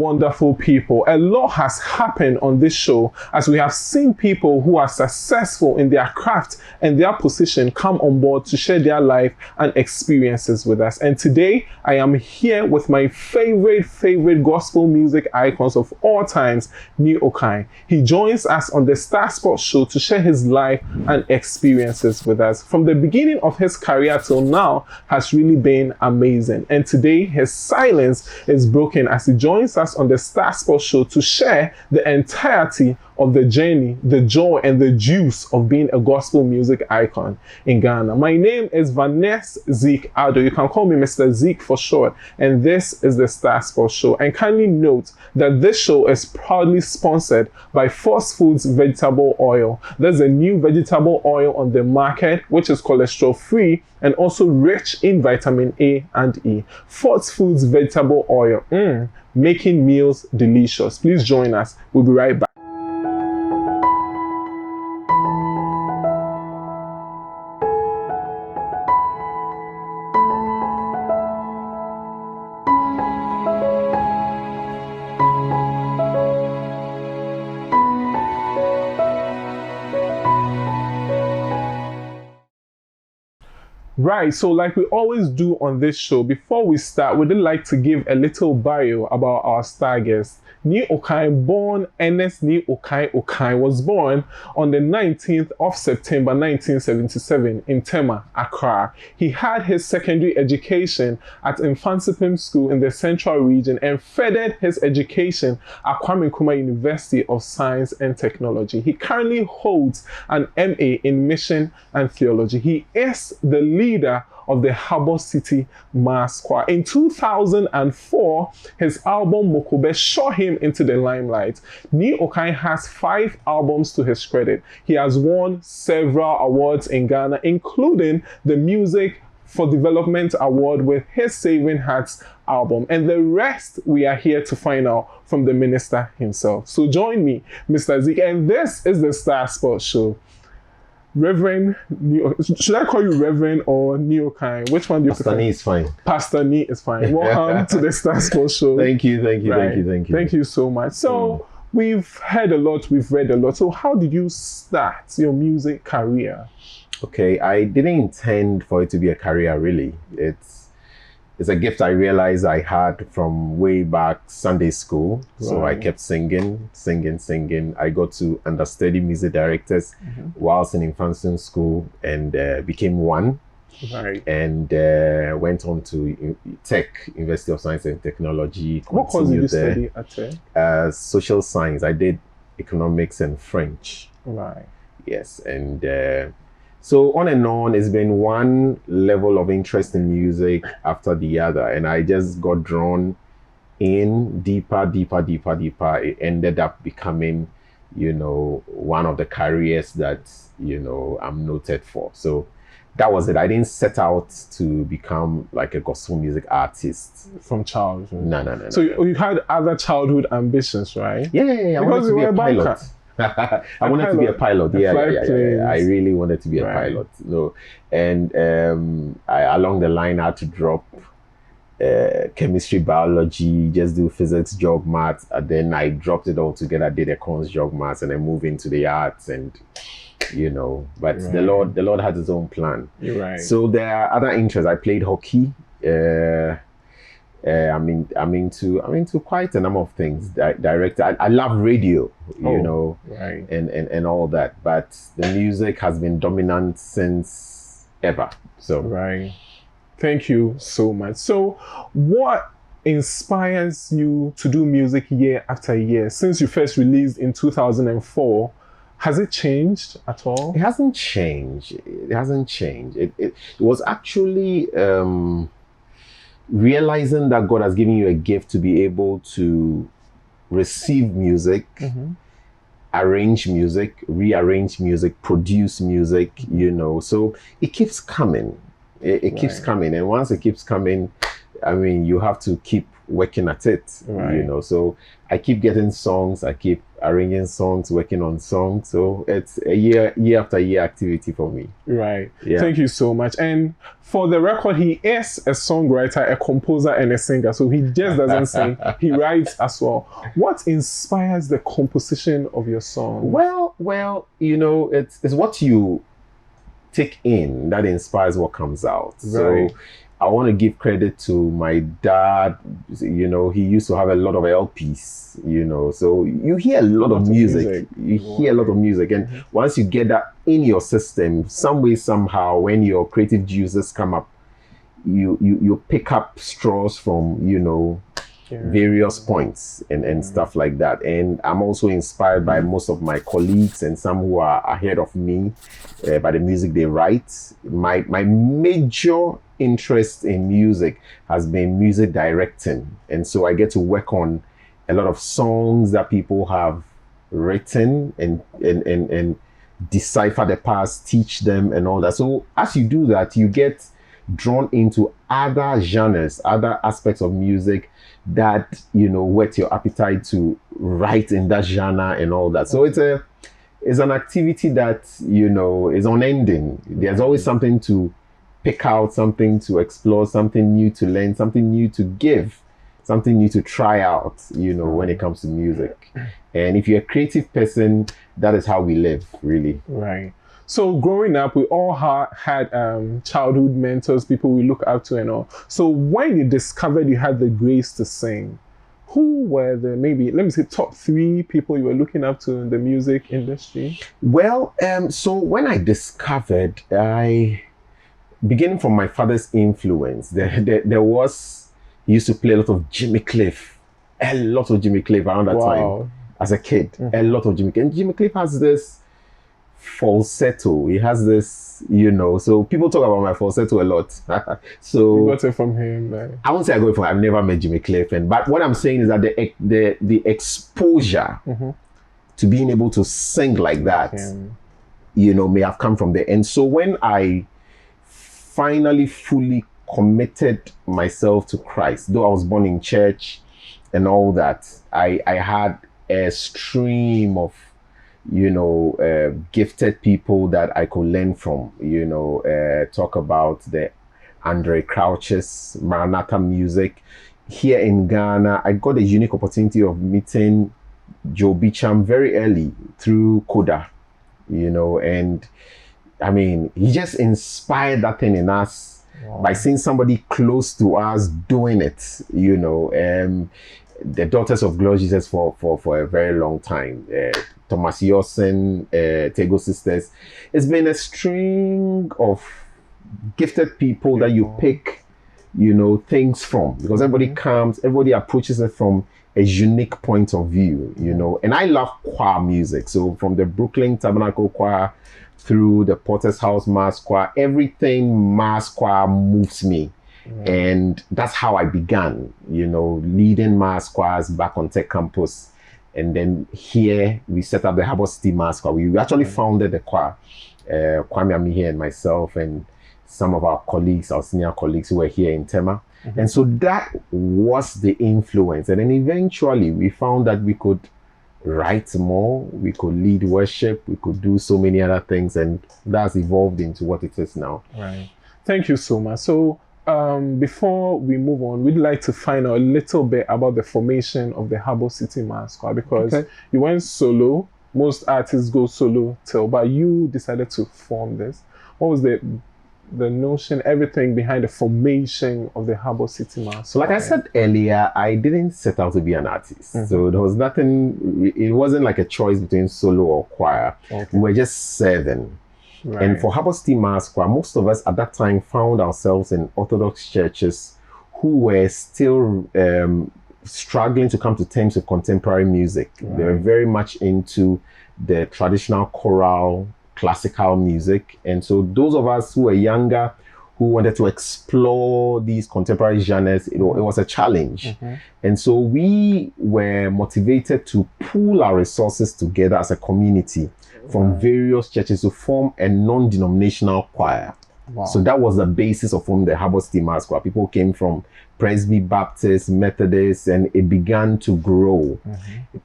wonderful people. A lot has happened on this show as we have seen people who are successful in their craft and their position come on board to share their life and experiences with us. And today I am here with my favorite gospel music icons of all times, Nii Okai. He joins us on the Star Sports show to share his life and experiences with us. From the beginning of his career till now has really been amazing. And today his silence is broken as he joins us on the Star Sports show to share the entirety of the journey, the joy, and the juice of being a gospel music icon in Ghana. My name is Vanessa Zeke Ado. You can call me Mr. Zeke for short. And this is the Star Sports show. And kindly note that this show is proudly sponsored by Force Foods Vegetable Oil. There's a new vegetable oil on the market, which is cholesterol free and also rich in vitamin A and E. Force Foods Vegetable Oil, making meals delicious. Please join us. We'll be right back. Right, so like we always do on this show, before we start, we'd like to give a little bio about our star guest. Nii Okai, born Ernest Nii Okai Okai, was born on the 19th of September 1977 in Tema, Accra. He had his secondary education at Mfantsipim School in the Central Region and furthered his education at Kwame Nkrumah University of Science and Technology. He currently holds an MA in Mission and Theology. He is the leader of the Hubble City Mass Choir. In 2004, his album Mokobe shot him into the limelight. Nii Okai has 5 albums to his credit. He has won several awards in Ghana, including the Music for Development Award with his Saving Hearts album. And the rest we are here to find out from the minister himself. So join me, Mr. Zeke, and this is the Star Sports Show. Reverend Nii, should I call you Reverend or Nii Okai? Which one do you prefer? Pastor Nii is fine. Pastor Nii is fine. Welcome to the Star Sports show. Thank you. Thank you so much. So we've heard a lot, we've read a lot. So how did you start your music career? Okay, I didn't intend for it to be a career, really. It's a gift I realized I had from way back Sunday school. So I kept singing. I got to understudy music directors whilst in Infanton school and became one. Right. And went on to Tech, University of Science and Technology. What course did you study at Tech? Social science. I did economics and French. Right. Yes, and so on and on, it's been one level of interest in music after the other. And I just got drawn in deeper. It ended up becoming, one of the careers that, I'm noted for. So that was it. I didn't set out to become like a gospel music artist. From childhood? No. So you had other childhood ambitions, right? Yeah. I wanted to be a pilot. I wanted to be a pilot. Yeah. I really wanted to be a pilot. And along the line, I had to drop chemistry, biology, just do physics, geog, maths. And then I dropped it all together, did econs, geog, maths, and then moved into the arts. And but the Lord has His own plan. You're right. So there are other interests. I played hockey. I'm into quite a number of things. Direct. I love radio, right. and all that. But the music has been dominant since ever. So right. Thank you so much. So, what inspires you to do music year after year? Since you first released in 2004, has it changed at all? It hasn't changed. It was actually. Realizing that God has given you a gift to be able to receive music, arrange music, rearrange music, produce music, so it keeps coming. It keeps coming. And once it keeps coming, you have to keep working at it, you know. So I keep getting songs, I keep arranging songs, working on songs. So it's a year after year activity for me. Right. Yeah. Thank you so much. And for the record, he is a songwriter, a composer, and a singer. So he just doesn't sing, he writes as well. What inspires the composition of your song? Well, you know, it's what you take in that inspires what comes out. Right. So I want to give credit to my dad. You know, he used to have a lot of LPs, you know, so you hear a lot of music. You hear a lot of music. And once you get that in your system, some way, somehow, when your creative juices come up, you pick up straws from, you know, various points and stuff like that. And I'm also inspired by most of my colleagues and some who are ahead of me by the music they write. My major interest in music has been music directing, and so I get to work on a lot of songs that people have written and decipher the past, teach them and all that. So as you do that, you get drawn into other genres, other aspects of music that, you know, whet your appetite to write in that genre and all that. So it's an activity that, you know, is unending. There's always something to pick out, something to explore, something new to learn, something new to give, something new to try out, you know, when it comes to music. And if you're a creative person, that is how we live, really. Right. So growing up, we all had childhood mentors, people we look up to and all. So when you discovered you had the grace to sing, who were the, maybe, let me say, top 3 people you were looking up to in the music industry? Well, so when I discovered, beginning from my father's influence, there was, he used to play a lot of Jimmy Cliff around that time as a kid, a lot of Jimmy Cliff. And Jimmy Cliff has this falsetto. He has this, you know, so people talk about my falsetto a lot. So you got it from him. Like. I won't say I got it from him. I've never met Jimmy Cliff, but what I'm saying is that the exposure to being able to sing like that, you know, may have come from there. And so when I finally fully committed myself to Christ, though I was born in church and all that, I had a stream of, you know, gifted people that I could learn from, you know, talk about the Andre Crouch's Maranatha music. Here in Ghana, I got a unique opportunity of meeting Joe Beecham very early through Koda, you know, and I mean, he just inspired that thing in us by seeing somebody close to us doing it, you know. The Daughters of Glory Jesus for a very long time. Thomas Yosen, Tego Sisters. It's been a string of gifted people that you pick, you know, things from, because everybody approaches it from a unique point of view, you know. And I love choir music. So from the Brooklyn Tabernacle Choir through the Potter's House Mass Choir, everything Mass Choir moves me. And that's how I began, you know, leading Mass Choirs back on Tech Campus. And then here we set up the Hubble City Mass Choir. We actually founded the choir, Kwame Amihe and myself and some of our colleagues, our senior colleagues who were here in Tema. And so that was the influence. And then eventually we found that we could write more, we could lead worship, we could do so many other things, and that's evolved into what it is now. Right. Thank you so much. So before we move on, we'd like to find out a little bit about the formation of the Hubble City Mass Choir, because you went solo. Most artists go solo but you decided to form this. What was the notion, everything behind the formation of the Hubble City Mass? So like I said earlier, I didn't set out to be an artist. So there was nothing, it wasn't like a choice between solo or choir. We were just serving. And for Hubble City Mass Choir, most of us at that time found ourselves in Orthodox churches who were still struggling to come to terms with contemporary music. They were very much into the traditional choral, classical music. And so those of us who were younger, who wanted to explore these contemporary genres, it was a challenge. And so we were motivated to pool our resources together as a community from various churches to form a non-denominational choir. Wow. So that was the basis of the Hubble Mass Choir. People came from Presby, Baptist, Methodist, and it began to grow.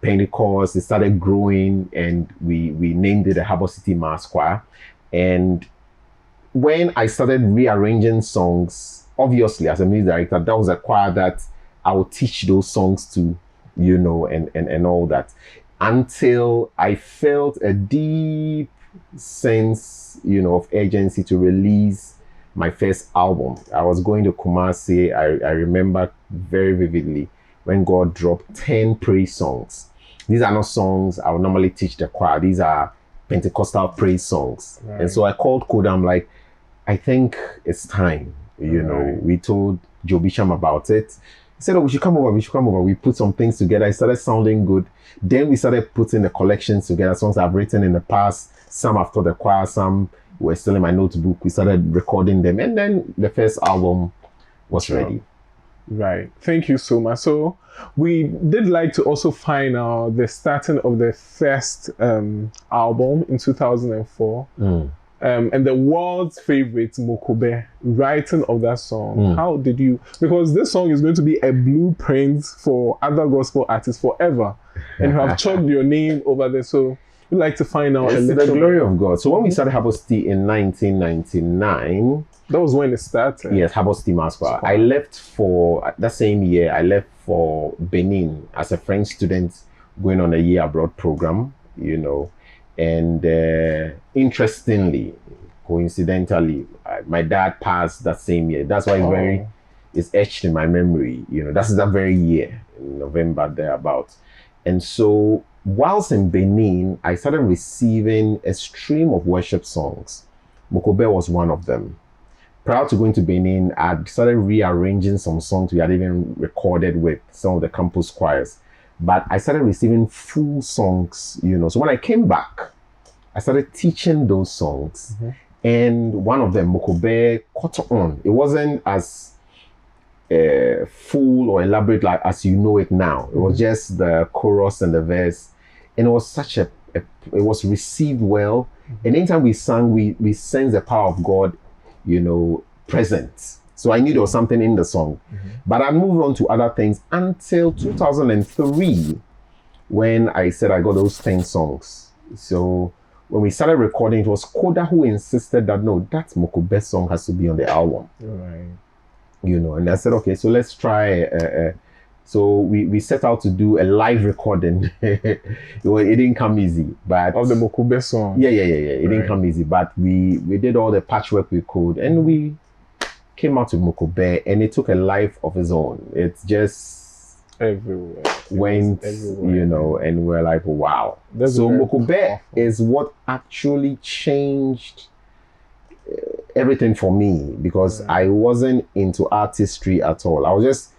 Pentecost, it started growing, and we named it the Hubble City Mass Choir. And when I started rearranging songs, obviously as a music director, that was a choir that I would teach those songs to, you know, and all that, until I felt a deep sense, you know, of urgency to release my first album. I was going to Kumasi. I remember very vividly when God dropped 10 praise songs. These are not songs I would normally teach the choir. These are Pentecostal praise songs. Right. And so I called Koda. I'm like, I think it's time. You know, we told Joe Bisham about it. He said, oh, we should come over. We put some things together. It started sounding good. Then we started putting the collections together, songs I've written in the past. Some after the choir, some were still in my notebook. We started recording them. And then the first album was ready. Right. Thank you so much. So we did like to also find out the starting of the first album in 2004. And the world's favorite, Mokobe, writing of that song. How did you, because this song is going to be a blueprint for other gospel artists forever. And you have chalked your name over there. So we'd like to find out a little the glory of God. So when we started Hubble City in 1999, that was when it started. Yes, Hubble City Mass Choir. I left for, that same year, I left for Benin as a French student going on a year abroad program, you know. And interestingly, coincidentally, my dad passed that same year. That's why it's etched in my memory. You know, that's that very year, in November, thereabouts. And so, whilst in Benin, I started receiving a stream of worship songs. Mokobe was one of them. Prior to going to Benin, I started rearranging some songs we had even recorded with some of the campus choirs. But I started receiving full songs, you know. So when I came back, I started teaching those songs. And one of them, Mokobe, caught on. It wasn't as full or elaborate like as you know it now. It was just the chorus and the verse. And it was such it was received well. And anytime we sang, we sensed the power of God, you know, present. So I knew there was something in the song. But I moved on to other things until 2003, when I said I got those 10 songs. So when we started recording, it was Koda who insisted that, no, that Mokobe song has to be on the album. Right. You know, and I said, okay, so let's try. So we set out to do a live recording. It didn't come easy, but of the Mokobe song. Yeah. It didn't come easy, but we did all the patchwork we could, and we came out with Mokobe, and it took a life of its own. It's just everywhere. Went, you know, and we're like, wow. So Mokobe is what actually changed everything for me, because I wasn't into artistry at all. I was just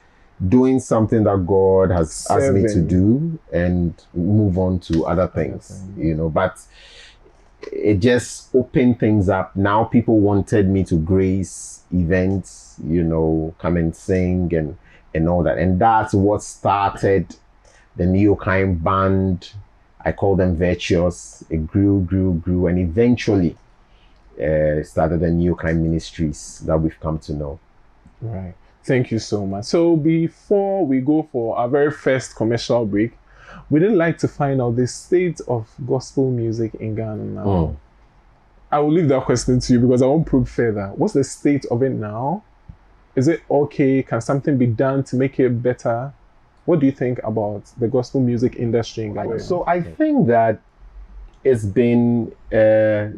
doing something that God has asked me to do and move on to other things, you know. But it just opened things up. Now people wanted me to grace events, you know, come and sing and all that. And that's what started the Nii Okai band. I call them Virtuous. It grew, and eventually started the Nii Okai Ministries that we've come to know. Right. Thank you so much. So before we go for our very first commercial break, we'd like to find out the state of gospel music in Ghana now. I will leave that question to you because I won't probe further. What's the state of it now? Is it okay? Can something be done to make it better? What do you think about the gospel music industry in Ghana? So I think that it's been a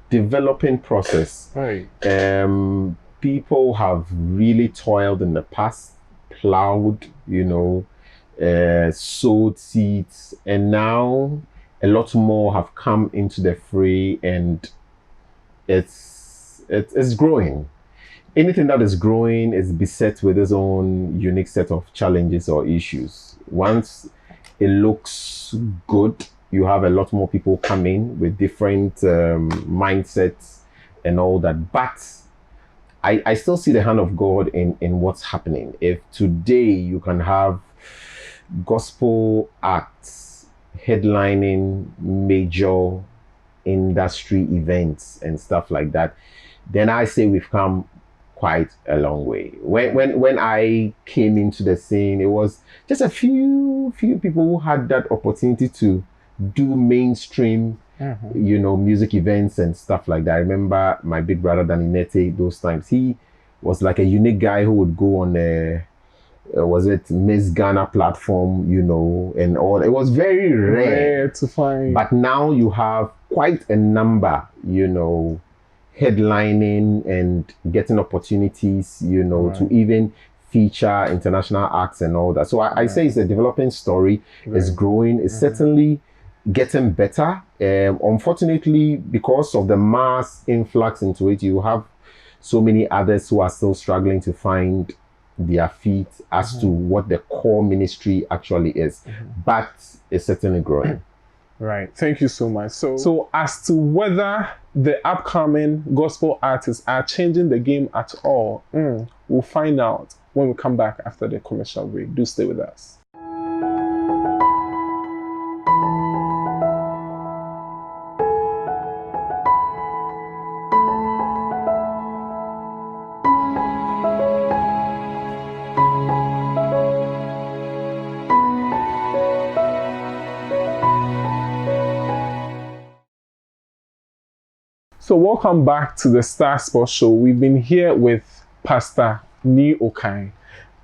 developing process. Right. People have really toiled in the past, plowed, you know, sowed seeds, and now a lot more have come into the fray, and it's growing. Anything that is growing is beset with its own unique set of challenges or issues. Once it looks good, you have a lot more people coming with different mindsets and all that. But I still see the hand of God in what's happening. If today you can have gospel acts headlining major industry events and stuff like that, then I say we've come quite a long way. When I came into the scene, it was just a few people who had that opportunity to do mainstream, music events and stuff like that. I remember my big brother Daninete, those times. He was like a unique guy who would go on was it Miss Ghana platform, and all. It was very rare to find. But now you have quite a number, headlining and getting opportunities, to even feature international acts and all that. So I say it's a developing story. It's growing. It's certainly getting better. Unfortunately, because of the mass influx into it, you have so many others who are still struggling to find their feet as to what the core ministry actually is. But it's certainly growing. Right. Thank you so much. So as to whether the upcoming gospel artists are changing the game at all, we'll find out when we come back after the commercial break. Do stay with us. So welcome back to the Star Sports Show. We've been here with Pastor Nii Okai.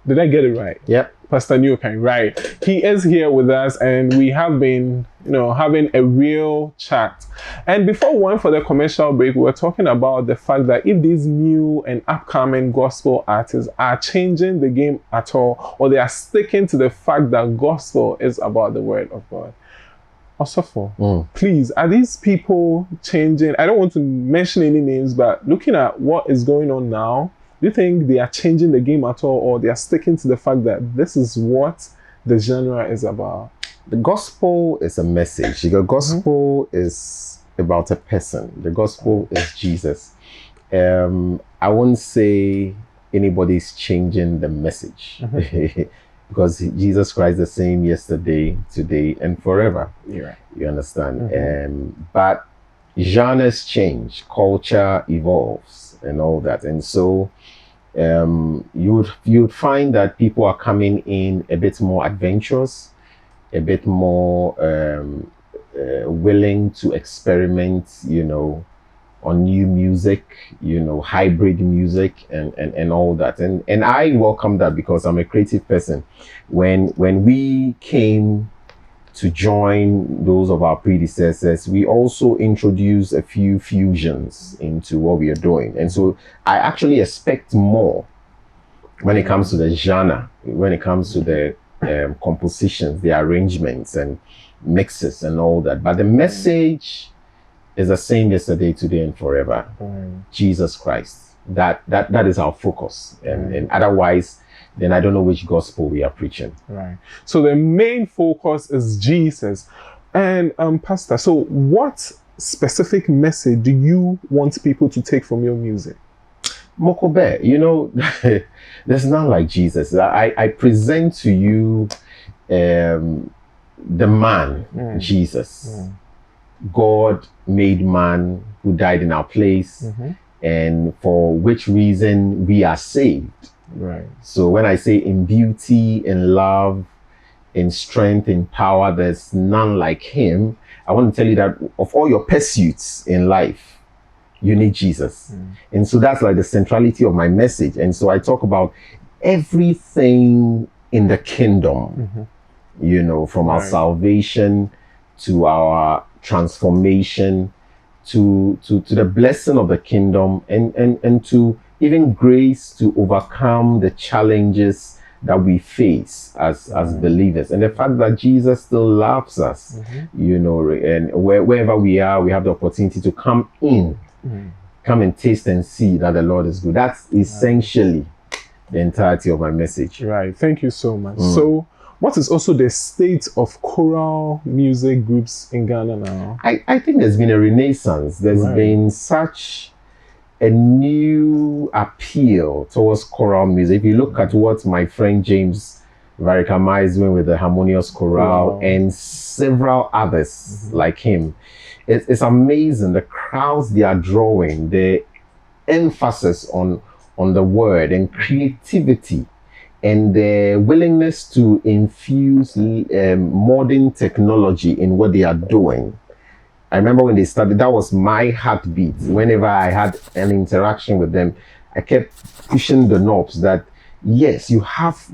Did I get it right? Yep. Pastor Nii Okai, right. He is here with us and we have been, having a real chat. And before we went for the commercial break, we were talking about the fact that if these new and upcoming gospel artists are changing the game at all, or they are sticking to the fact that gospel is about the word of God. Osofo, please, are these people changing? I don't want to mention any names, but looking at what is going on now, do you think they are changing the game at all, or they are sticking to the fact that this is what the genre is about? The gospel is a message. The gospel is about a person. The gospel is Jesus. I won't say anybody's changing the message. Because Jesus Christ is the same yesterday, today, and forever. Yeah. You understand? But genres change, culture evolves, and all that. And so you'd find that people are coming in a bit more adventurous, a bit more willing to experiment, on new music, hybrid music and all that. And I welcome that because I'm a creative person. When we came to join those of our predecessors, we also introduced a few fusions into what we are doing. And so I actually expect more when it comes to the genre, when it comes to the compositions, the arrangements and mixes and all that. But the message is the same yesterday, today, and forever. Jesus Christ. That is our focus. And otherwise, then I don't know which gospel we are preaching. Right. So the main focus is Jesus. And Pastor, so what specific message do you want people to take from your music? Mokobe, there's none like Jesus. I present to you the man, Jesus. God made man who died in our place, and for which reason we are saved. Right. So when I say in beauty, in love, in strength, in power, there's none like him. I want to tell you that of all your pursuits in life, you need Jesus. And so that's like the centrality of my message. And so I talk about everything in the kingdom, from our salvation to our transformation to the blessing of the kingdom and to even grace to overcome the challenges that we face as believers, and the fact that Jesus still loves us, and wherever we are, we have the opportunity to come and taste and see that the Lord is good. That's essentially the entirety of my message. Right. Thank you so much. So what is also the state of choral music groups in Ghana now? I think there's been a renaissance. There's been such a new appeal towards choral music. If you look at what my friend James Varikama is doing with the harmonious choral and several others like him, it's amazing the crowds they are drawing, the emphasis on the word and creativity and the willingness to infuse modern technology in what they are doing. I remember when they started, that was my heartbeat. Whenever I had an interaction with them, I kept pushing the knobs that yes, you have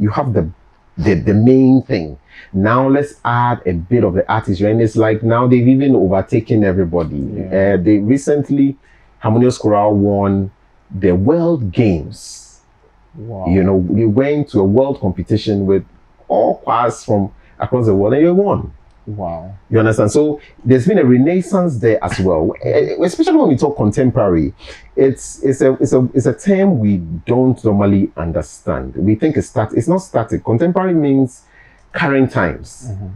the main thing. Now let's add a bit of the artistry, and it's like now they've even overtaken everybody. Yeah. They recently, Harmonious Choral won the World Games. Wow. You know, we went to a world competition with all choirs from across the world, and you won. Wow. You understand? So there's been a renaissance there as well, especially when we talk contemporary. It's a term we don't normally understand. We think it's static. It's not static. Contemporary means current times. Mm-hmm.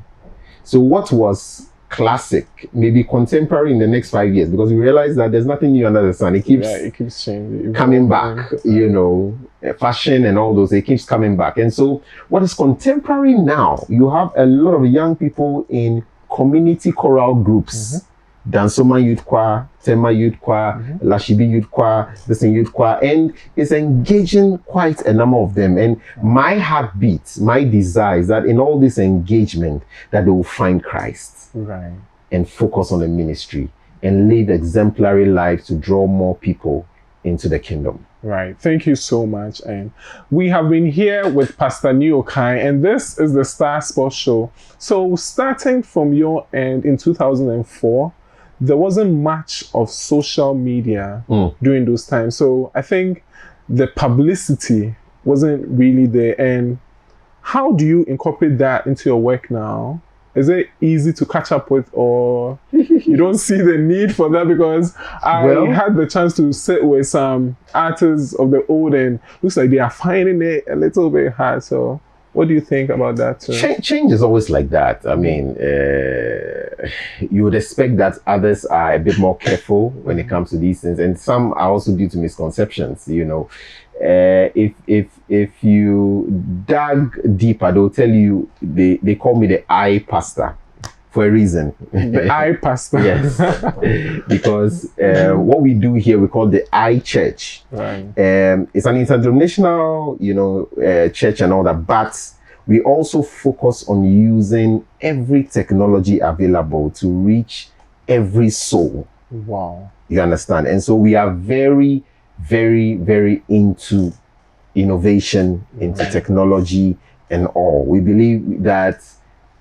So what was classic may be contemporary in the next 5 years, because we realize that there's nothing new under the sun. It keeps changing, coming back. You know, fashion and all those, it keeps coming back. And so what is contemporary now, you have a lot of young people in community choral groups, Dansoma Youth Choir, Tema Youth Choir, Lashibi Youth Choir, Listen Youth Choir, and it's engaging quite a number of them. And my heartbeat, my desire is that in all this engagement that they will find Christ, right, and focus on the ministry and live exemplary lives to draw more people into the kingdom. Right. Thank you so much. And we have been here with Pastor Nii Okai, and this is the Star Sports Show. So starting from your end in 2004, there wasn't much of social media during those times. So I think the publicity wasn't really there. And how do you incorporate that into your work now? Is it easy to catch up with, or you don't see the need for that? Because I had the chance to sit with some artists of the old, and looks like they are finding it a little bit hard. So what do you think about that too? Change is always like that. I mean, you would expect that others are a bit more careful when it comes to these things, and some are also due to misconceptions. You know, if you dug deeper, they'll tell you they call me the eye pastor for a reason. The eye pastor. Yes, because what we do here we call the eye church. Right. It's an interdenominational, church and all that, but we also focus on using every technology available to reach every soul. Wow. You understand? And so we are very, very, very into innovation, into technology and all. We believe that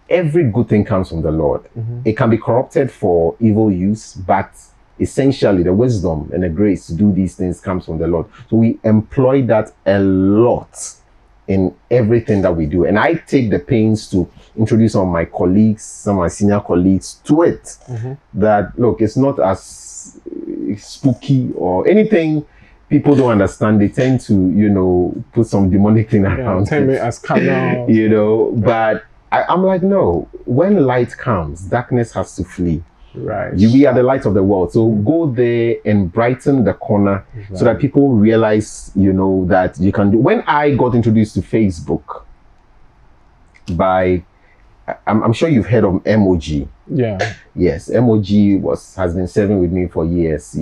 every good thing comes from the Lord. It can be corrupted for evil use, but essentially the wisdom and the grace to do these things comes from the Lord. So we employ that a lot in everything that we do. And I take the pains to introduce some of my colleagues, some of my senior colleagues to it. That, look, it's not as spooky or anything people don't understand. They tend to, put some demonic thing around tell me as carnal. But I'm like, no, when light comes, darkness has to flee. Right. We are the light of the world. So go there and brighten the corner so that people realize, that you can do. When I got introduced to Facebook by, I'm sure you've heard of MOG. Yeah. Yes, MOG has been serving with me for years,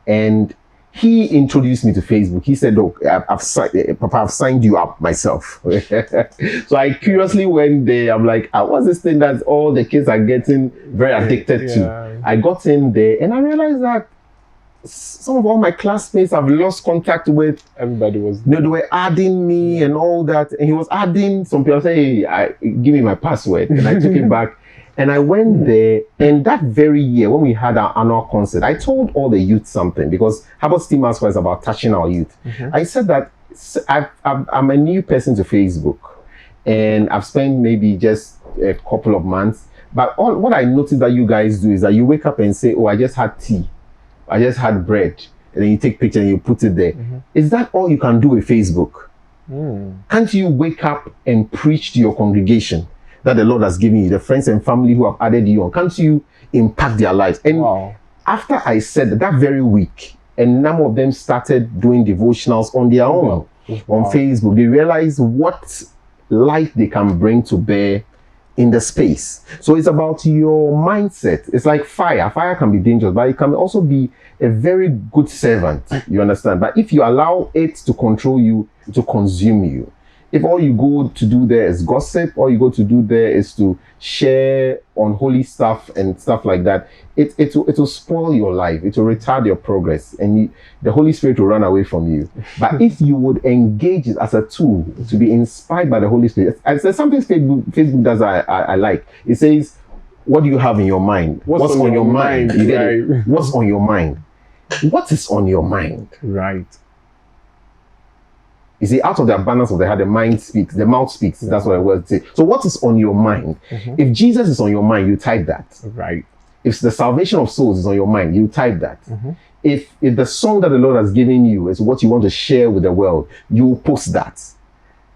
and he introduced me to Facebook. He said, look, I've signed you up myself. So I curiously went there. I'm like, what's this thing that all the kids are getting very addicted to? I got in there and I realized that some of all my classmates I've lost contact with. Everybody was they were adding me and all that. And he was adding some people. Say, hey, give me my password. And I took it back. And I went there, and that very year, when we had our annual concert, I told all the youth something, because Hubble's theme was about touching our youth. I said that I'm a new person to Facebook, and I've spent maybe just a couple of months. But what I noticed that you guys do is that you wake up and say, oh, I just had tea, I just had bread, and then you take picture and you put it there. Is that all you can do with Facebook? Can't you wake up and preach to your congregation that the Lord has given you, the friends and family who have added you on? Can't you impact their lives? And after I said that very week, a number of them started doing devotionals on their own on Facebook. They realized what light they can bring to bear in the space. So it's about your mindset. It's like fire. Fire can be dangerous, but it can also be a very good servant. You understand? But if you allow it to control you, to consume you, if all you go to do there is gossip, all you go to do there is to share unholy stuff and stuff like that, it will spoil your life. It will retard your progress, and the Holy Spirit will run away from you. But if you would engage it as a tool to be inspired by the Holy Spirit, there's something Facebook does I like. It says, what do you have in your mind? What's on your mind? You get Right. it? What's on your mind? What is on your mind? Right. You see, out of the abundance of the heart, the mind speaks, the mouth speaks. That's what I would say. So what is on your mind? If Jesus is on your mind, you type that. Right. If the salvation of souls is on your mind, you type that. If the song that the Lord has given you is what you want to share with the world, you post that.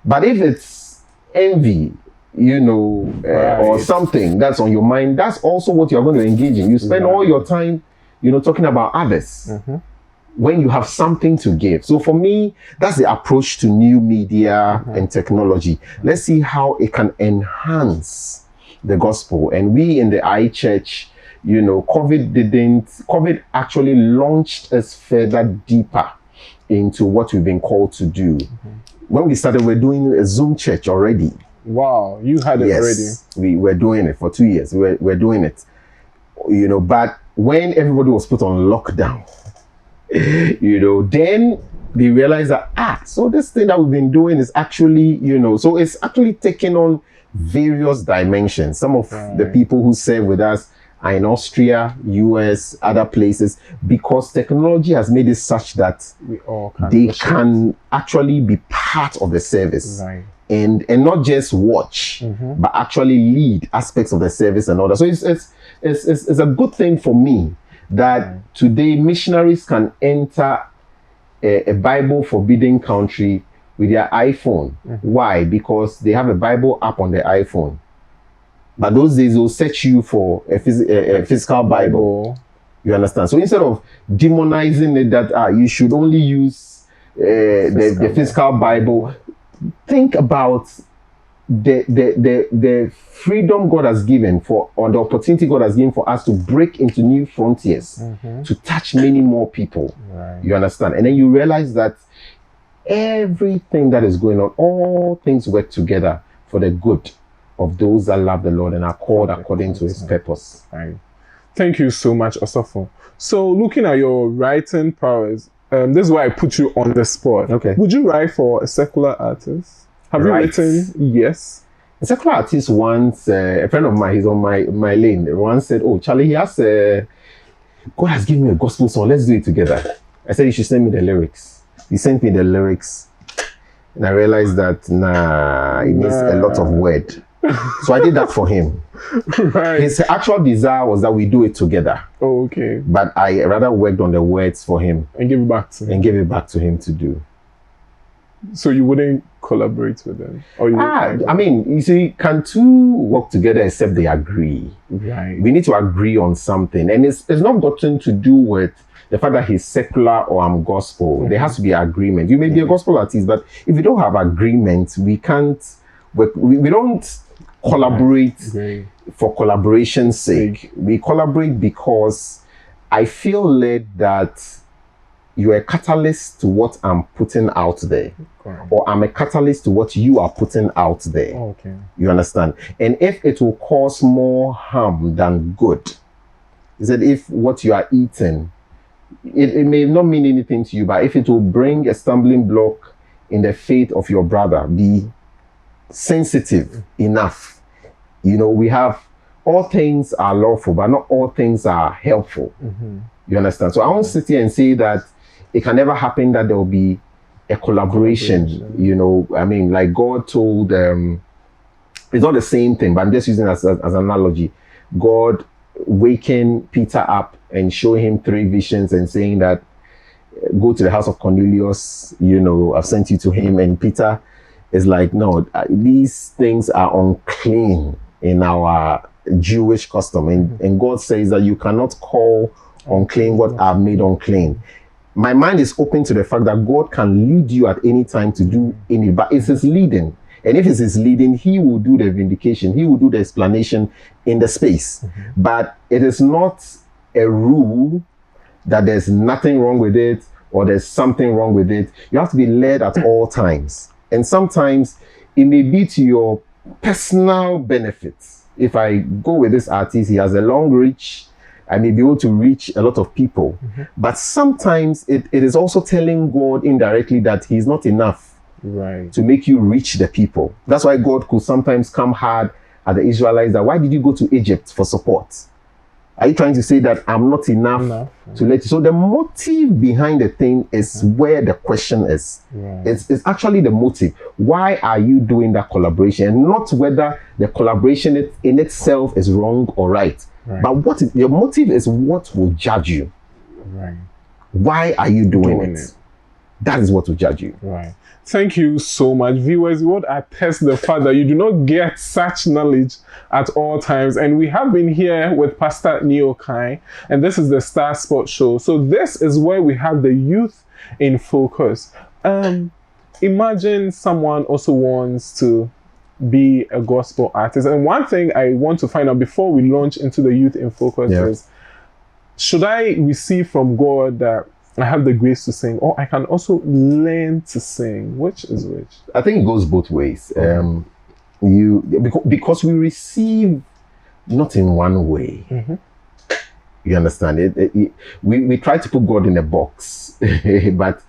But if it's envy, or something that's on your mind, that's also what you're going to engage in. You spend all your time, talking about others. When you have something to give. So for me, that's the approach to new media and technology. Let's see how it can enhance the gospel. And we in the iChurch, COVID actually launched us further deeper into what we've been called to do. When we started, we're doing a Zoom church already. Wow, you had it already. We were doing it for 2 years. We're doing it. But when everybody was put on lockdown, then they realized that, so this thing that we've been doing is actually, so it's actually taking on various dimensions. Some of the people who serve with us are in Austria, US, other places, because technology has made it such that they can actually be part of the service. Right. And not just watch, but actually lead aspects of the service and all that. So it's a good thing for me that today missionaries can enter a Bible forbidden country with their iPhone. Why? Because they have a Bible app on their iPhone. But those days they'll search you for a physical Bible. You understand? So instead of demonizing it that you should only use the physical Bible, think about the freedom God has given or the opportunity God has given for us to break into new frontiers, to touch many more people. Right. You understand? And then you realize that everything that is going on, all things work together for the good of those that love the Lord and are called according to his purpose. Right. Thank you so much, Osofo. So looking at your writing powers, this is why I put you on the spot. Okay. Would you write for a secular artist? Have you written? Yes. A secular artist once, a friend of mine, he's on my lane, once said, Charlie, God has given me a gospel song, let's do it together. I said, you should send me the lyrics. He sent me the lyrics, and I realized that, it needs a lot of word. So I did that for him. Right. His actual desire was that we do it together. Oh, okay. But I rather worked on the words for him. And give it back to him. And give it back to him to do. So you wouldn't collaborate with them? Or you see, can two work together except they agree? Right. We need to agree on something. And it's not gotten to do with the fact that he's secular or I'm gospel. There has to be agreement. You may be a gospel artist, but if you don't have agreement, we can't work. We don't collaborate for collaboration's sake. We collaborate because I feel led that you're a catalyst to what I'm putting out there. Or I'm a catalyst to what you are putting out there. Okay. You understand? And if it will cause more harm than good, is that if what you are eating, it may not mean anything to you, but if it will bring a stumbling block in the faith of your brother, be sensitive enough. We have all things are lawful, but not all things are helpful. You understand? So I won't sit here and say that it can never happen that there will be a collaboration. Like God told, it's not the same thing, but I'm just using it as an analogy. God waking Peter up and showing him 3 visions and saying that, go to the house of Cornelius, I've sent you to him. And Peter is like, no, these things are unclean in our Jewish custom. And God says that you cannot call unclean what I've made unclean. My mind is open to the fact that God can lead you at any time to do any, but it's his leading. And if it's his leading, he will do the vindication. He will do the explanation in the space. But it is not a rule that there's nothing wrong with it or there's something wrong with it. You have to be led at all times. And sometimes it may be to your personal benefits. If I go with this artist, he has a long reach, I may be able to reach a lot of people. But sometimes it is also telling God indirectly that he's not enough to make you reach the people. That's why God could sometimes come hard at the Israelites that, why did you go to Egypt for support? Are you trying to say that I'm not enough to let you? So the motive behind the thing is where the question is. It's actually the motive. Why are you doing that collaboration? And not whether the collaboration in itself is wrong or right. But your motive is what will judge you. Why are you doing it? That is what will judge you. Thank you so much. Viewers, we would attest the fact that you do not get such knowledge at all times. And we have been here with Pastor Nii Okai, and this is the Star Sports Show. So this is where we have the youth in focus. Imagine someone also wants to be a gospel artist. And one thing I want to find out before we launch into the youth in focus is, should I receive from God that I have the grace to sing, or I can also learn to sing? Which is which? I think it goes both ways. Because we receive not in one way. You understand it? We try to put God in a box, but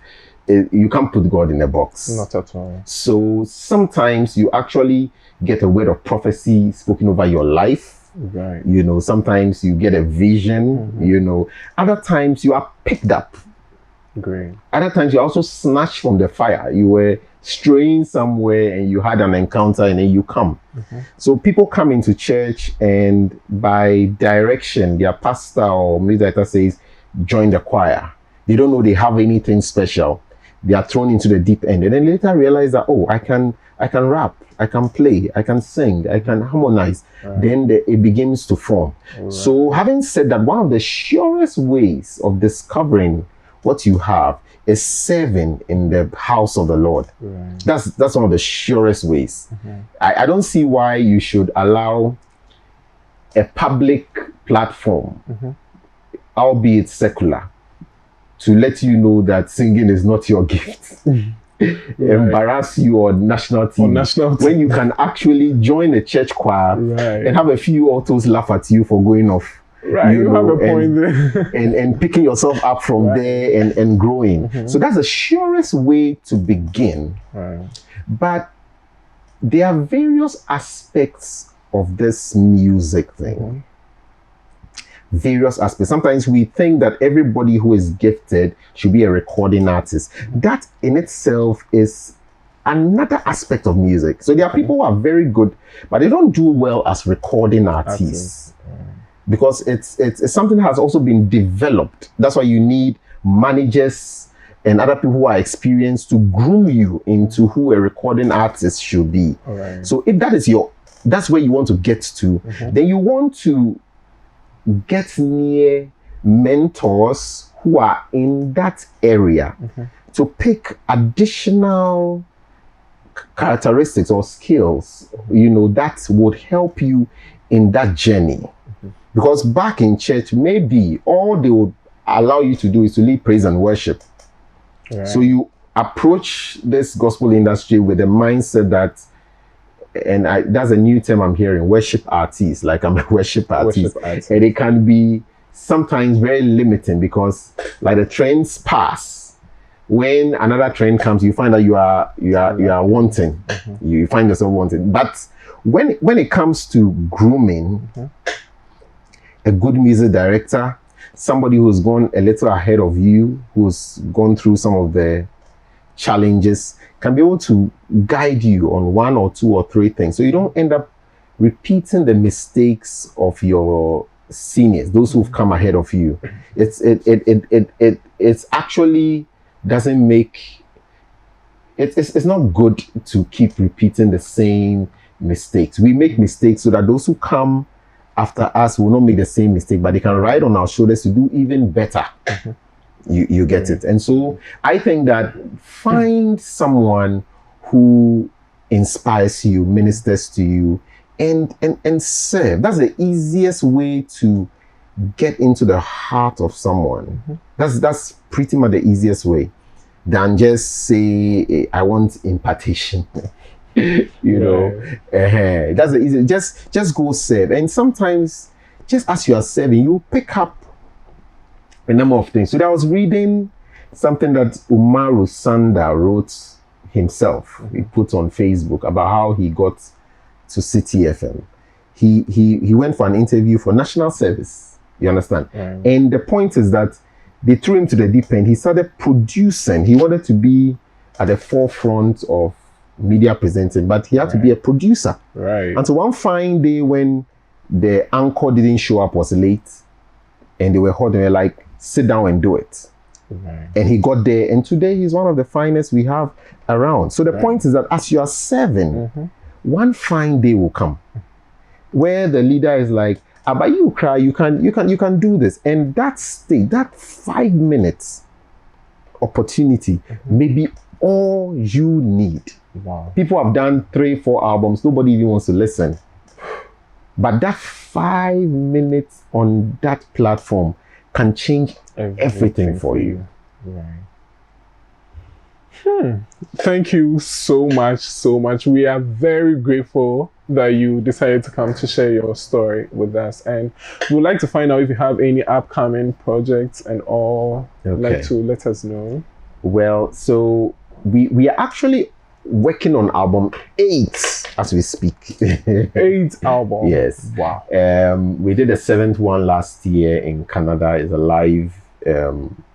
you can't put God in a box. Not at all. So sometimes you actually get a word of prophecy spoken over your life. You know, sometimes you get a vision. You know, other times you are picked up. Other times you're also snatched from the fire. You were straying somewhere and you had an encounter and then you come. So people come into church and by direction, their pastor or music director says, join the choir. They don't know they have anything special. They are thrown into the deep end and then later realize that, oh, I can rap, I can play, I can sing, I can harmonize. Then it begins to form. So having said that, one of the surest ways of discovering what you have is serving in the house of the Lord. That's one of the surest ways. I don't see why you should allow a public platform, albeit secular, to let you know that singing is not your gift. Embarrass you on national TV. When you can actually join a church choir and have a few autos laugh at you for going off. You have a point there. and picking yourself up from there and growing. So that's the surest way to begin. But there are various aspects of this music thing. Various aspects. Sometimes we think that everybody who is gifted should be a recording artist. That in itself is another aspect of music. So there are people who are very good, but they don't do well as recording artists. Because it's something that has also been developed. That's why you need managers and other people who are experienced to groom you into who a recording artist should be. So if that's where you want to get to, then you want to get near mentors who are in that area to pick additional characteristics or skills, you know, that would help you in that journey. Because back in church, maybe all they would allow you to do is to lead praise and worship. So you approach this gospel industry with a mindset that, and that's a new term I'm hearing, worship artists, like I'm a worship artist. And it can be sometimes very limiting because like the trends pass. When another trend comes, you find that you are wanting. You find yourself wanting. But when it comes to grooming, a good music director, somebody who's gone a little ahead of you, who's gone through some of the challenges, can be able to guide you on one or two or three things. So you don't end up repeating the mistakes of your seniors, those who've come ahead of you. It's actually doesn't make, it's not good to keep repeating the same mistakes. We make mistakes so that those who come after us will not make the same mistake, but they can ride on our shoulders to do even better. You get it. And so I think that find someone who inspires you, ministers to you, and serve. That's the easiest way to get into the heart of someone. That's pretty much the easiest way than just say, I want impartation. You know, that's the easy. Just go serve. And sometimes, just as you are serving, you pick up a number of things. So I was reading something that Umaru Sanda wrote himself. He put on Facebook about how he got to City FM. He went for an interview for national service. You understand? And the point is that they threw him to the deep end. He started producing. He wanted to be at the forefront of media presenting, but he had to be a producer. And so one fine day when the anchor didn't show up, was late, and they were hot, they were like, sit down and do it. And he got there, and today he's one of the finest we have around. So the point is that as you are serving, one fine day will come where the leader is like, but you cry, you can do this. And that state, that 5 minutes opportunity may be all you need. People have done 3-4 albums, nobody even wants to listen. But that 5 minutes on that platform can change everything for you. Thank you so much. We are very grateful that you decided to come to share your story with us, and we would like to find out if you have any upcoming projects and all. Like to let us know. Well, so we are actually working on album 8 as we speak. 8 album. Yes. Wow. We did the 7th one last year in Canada. It's a live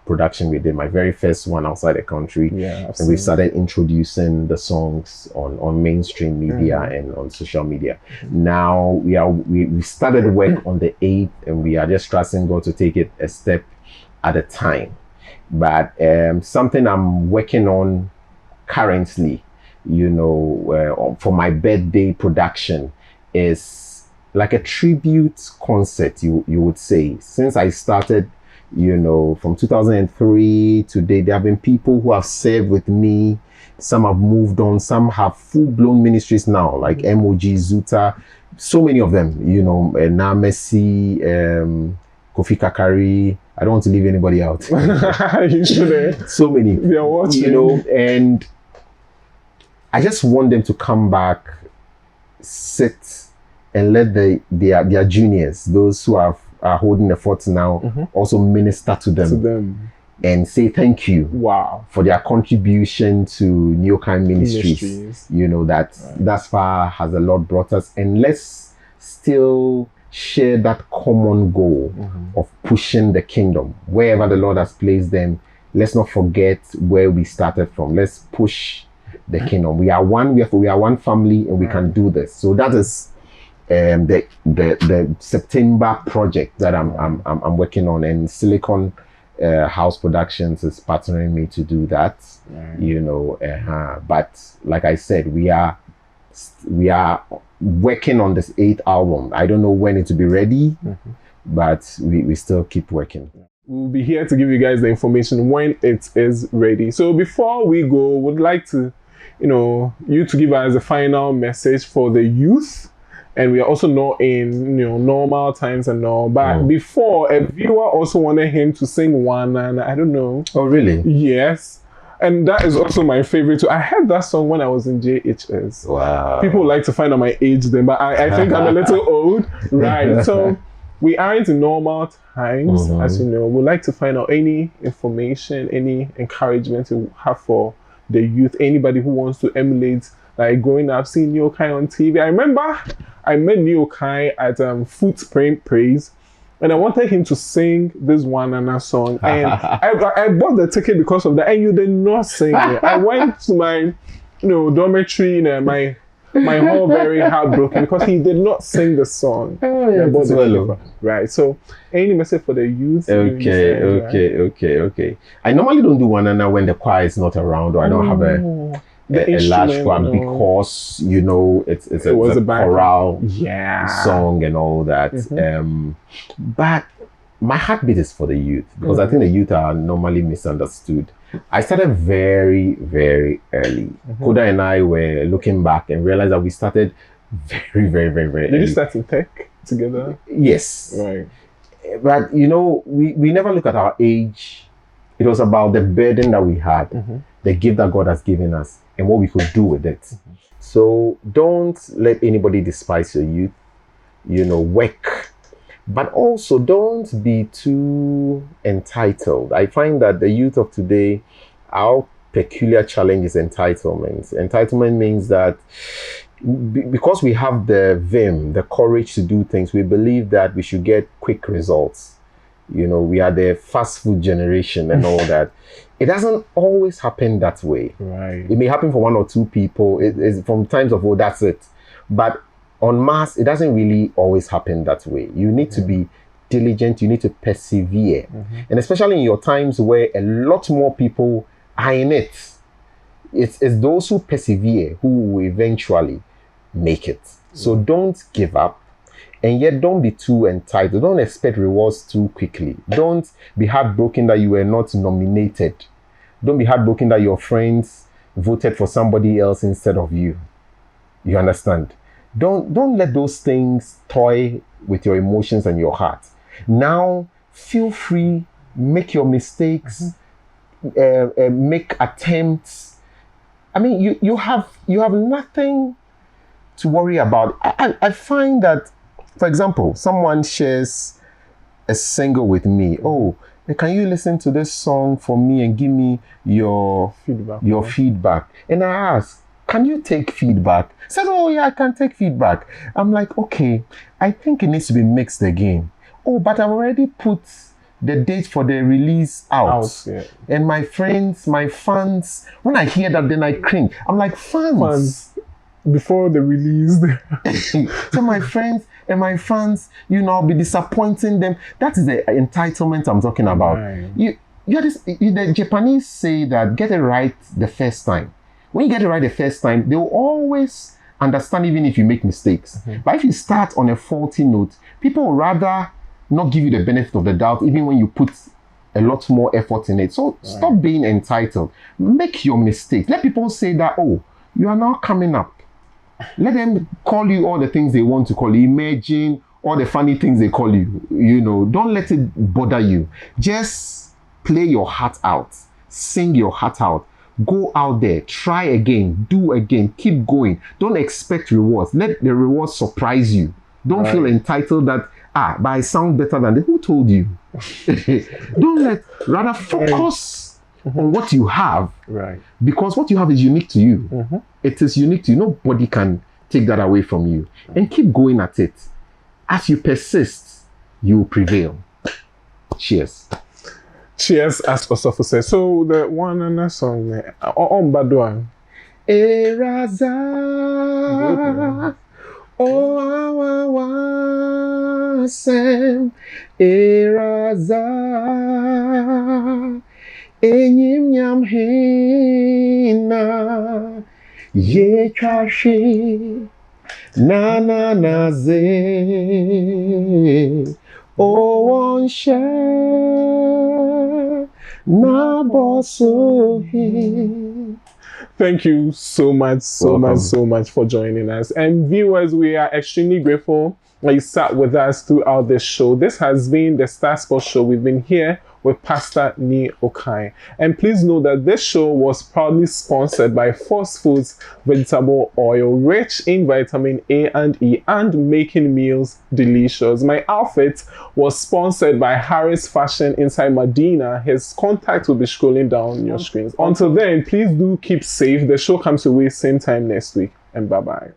production we did, my very first one outside the country. And we started introducing the songs on mainstream media and on social media. Now we started work on the 8th, and we are just trusting God to take it a step at a time. But something I'm working on currently, you know, for my birthday production is like a tribute concert, you would say. Since I started, you know, from 2003 to date, there have been people who have served with me. Some have moved on, some have full-blown ministries now, like MOG, Zuta, so many of them, you know, Namesi, Kofi Kakari. I don't want to leave anybody out. You shouldn't. So many. They are watching. You know, and I just want them to come back, sit, and let their juniors, those who are holding the fort now, also minister to them. And say thank you for their contribution to Nii Okai Ministries. You know, that thus far has a lot brought us, and let's still share that common goal of pushing the kingdom wherever the Lord has placed them. Let's not forget where we started from. Let's push the kingdom. We are one. We are one family, and we can do this. So that is the September project that I'm working on, and Silicon House Productions is partnering me to do that. You know, but like I said, we are working on this 8th album. I don't know when it will be ready, but we still keep working. We'll be here to give you guys the information when it is ready. So before we go, would like to, you to give us a final message for the youth. And we are also not in normal times and all. But before, a viewer also wanted him to sing one, and I don't know. Oh, really? Yes. And that is also my favorite too. I heard that song when I was in JHS. Wow. People like to find out my age then, but I think I'm a little old. Right. So we aren't in normal times, as you know. We'd like to find out any information, any encouragement you have for the youth, anybody who wants to emulate, like growing up, seeing Nii Okai on TV. I remember I met Nii Okai at Footprint Praise, and I wanted him to sing this one and a song. And I bought the ticket because of that, and you did not sing it. I went to my dormitory, my hall very heartbroken because he did not sing the song. Right. So any message for the youth? Okay. I normally don't do one and when the choir is not around, or I don't have a large choir, because it's a choral song and all that. But my heartbeat is for the youth, because I think the youth are normally misunderstood. I started very, very early. Koda and I were looking back and realized that we started very, very, very, very early. Did you start in tech together? Yes. Right. But, you know, we never look at our age. It was about the burden that we had, the gift that God has given us, and what we could do with it. So don't let anybody despise your youth. You know, work. But also don't be too entitled. I find that the youth of today, our peculiar challenge is entitlement. Entitlement means that because we have the vim, the courage to do things, we believe that we should get quick results. You know, we are the fast food generation and all that. It doesn't always happen that way. Right. It may happen for one or two people. It's from times of, oh, that's it. But en masse, it doesn't really always happen that way. You need to be diligent. You need to persevere. And especially in your times where a lot more people are in it, it's those who persevere who will eventually make it. So don't give up. And yet don't be too entitled. Don't expect rewards too quickly. Don't be heartbroken that you were not nominated. Don't be heartbroken that your friends voted for somebody else instead of you. You understand? Don't let those things toy with your emotions and your heart. Now, feel free, make your mistakes, make attempts. I mean, you have nothing to worry about. I find that, for example, someone shares a single with me. Oh, can you listen to this song for me and give me your feedback? And I ask, can you take feedback? Said, oh yeah, I can take feedback. I'm like, okay, I think it needs to be mixed again. Oh, but I've already put the date for the release out. Yeah. And my friends, my fans, when I hear that, then I cringe. I'm like, fans. Before the release. So my friends and my fans, you know, I'll be disappointing them. That is the entitlement I'm talking about. Right. The Japanese say that get it right the first time. When you get it right the first time, they will always understand even if you make mistakes. But if you start on a faulty note, people will rather not give you the benefit of the doubt even when you put a lot more effort in it. So stop being entitled. Make your mistakes. Let people say that, oh, you are now coming up. Let them call you all the things they want to call you. Imagine all the funny things they call you. You know, don't let it bother you. Just play your heart out. Sing your heart out. Go out there. Try again. Do again. Keep going. Don't expect rewards. Let the rewards surprise you. Don't feel entitled that, but I sound better than them. Who told you? Rather focus on what you have. Right. Because what you have is unique to you. It is unique to you. Nobody can take that away from you. And keep going at it. As you persist, you will prevail. Cheers. Cheers, as Osofo says. So the one and a song, on Badua. Eraza, Eraza, Enyim Yam Hina, Ye Kashi, Na Ze, O Onshe, Na Bosuhi. Thank you so much for joining us. And viewers, we are extremely grateful that you sat with us throughout this show. This has been the Star Sports Show. We've been here with Pastor Nii Okai. And please know that this show was proudly sponsored by Force Foods Vegetable Oil, rich in vitamin A and E and making meals delicious. My outfit was sponsored by Harris Fashion inside Medina. His contact will be scrolling down your screens. Until then, please do keep safe. The show comes your way same time next week. And bye-bye.